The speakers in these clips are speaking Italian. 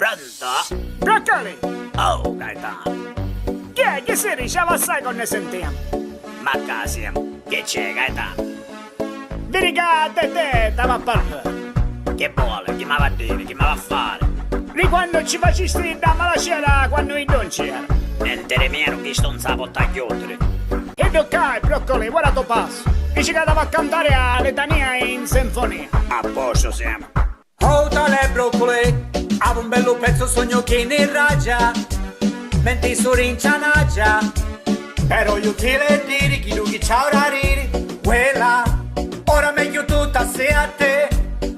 Pronto? Broccoli! Oh, Gaetano. Che si dice? Assai con ne sentiamo. Ma Casim, che c'è, Gaetano? Vedi che a te stava a parlare. Che vuole? Chi mi va a dire? Chi mi va a fare? Di quando ci facesti da malasciera quando io non c'era. Mentre mio non sto un sapo a chiudere. E toccai, Broccoli, guarda tuo passo. Dici che andava a cantare a letania in sinfonia. A posto siamo. Oh, tale Broccoli, avevo un bello pezzo sogno che ne ragia, mentre sono in cianaggia. Però io ti le dire chi lui ciao rariri, quella, ora meglio tutta se a te,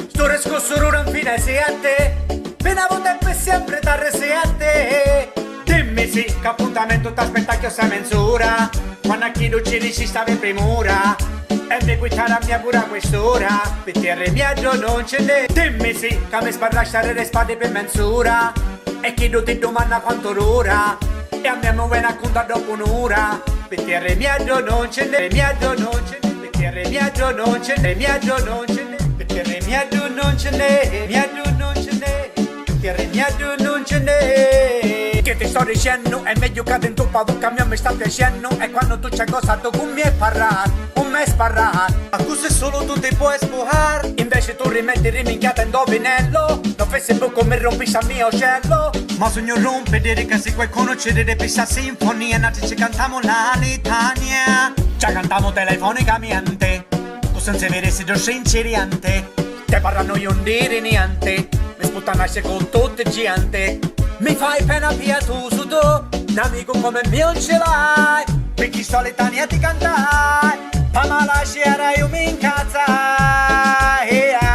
sto rescosso rura infine se a te, venavo tempo e sempre tarre se a te. Dimmi sì, che appuntamento t'aspetta che ho sa menzura, quando a chi non ci dici stava in premura. E mi guidare a mia pure a quest'ora, per terra mia non ce n'è. Dimmi sì, che mi sparlasciare le spade per menzura, e chi non ti domanda quanto l'ora, e a me mi viene a contare dopo un'ora, per terra mia non ce n'è, mia non ce n'è, per terra mia non ce n'è, mia non ce n'è, per terra mia non ce n'è, mia non ce n'è, per terra mia non ce n'è. Che ti sto dicendo, è meglio che dentro pa' bocca mia mi sta piacendo, e quando tu c'è cosa tu con me parlar, con me sparrar, ma così solo tu ti puoi spuhar, invece tu rimetti riminchiata in dovinello, non fai sempre come rompisci al mio cielo, ma sogno rompe dire che se qualcuno ci deve questa sinfonia, nati ci cantiamo la litania, ci cantiamo telefonicamente, tu senza vedere se tu sei inceriante, te parlano io non dire niente, mi sputtano a con tutte gente. Mi fai pena via tu su tu, un amico come me non ce l'hai, per chi sto litania ti cantai, ma malasciera io mi incazzai.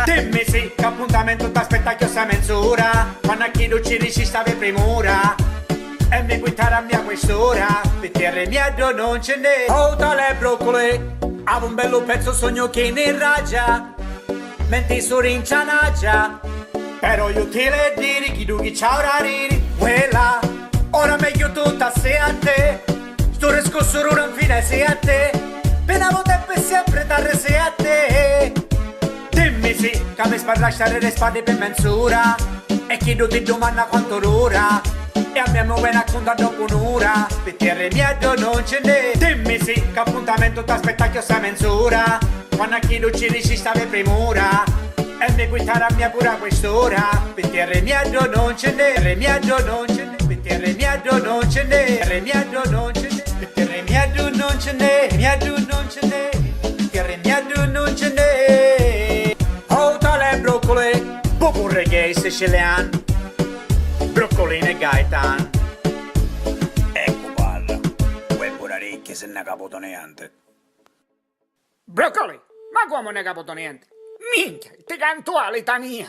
Dimmi sì, che appuntamento t'aspetta che ho sa mezz'ora, quando a chi non ci dici stava in premura, e mi guidare a mia quest'ora, per terra mia non ce n'è. Oh, tale Broccoli, avevo un bello pezzo sogno che ne ragia, mentre sono in cianaggia. Però io ti le dire chi tu chi ciao rariri, quella, ora meglio tutta se a te, sto rescosso rura infine se a te, venavo tempo e sempre tarre se a te. Dimmi sì, che mi sparlasciare le spade per menzura, e chi non ti domanda quanto l'ora, e a me mi viene a contare dopo un'ora, per terra mia non ce n'è. Dimmi sì, che appuntamento t'aspetta che ho sa menzura, quando a chi non ci dici stava in premura, e mi guidare a mia pure a quest'ora, per terra mia non ce n'è, terra mia non ce n'è, per terra mia non ce n'è, terra mia non ce n'è, per terra mia non ce n'è, mia non ce n'è, per terra mia non ce n'è. Oh, tale Broccoli, poco reggae siciliano, Broccolino e Gaetan. Ecco, parla. Quei pure ricchi se ne caputo niente. Broccoli, ma come ne caputo niente? Minchia, ti canto a litania.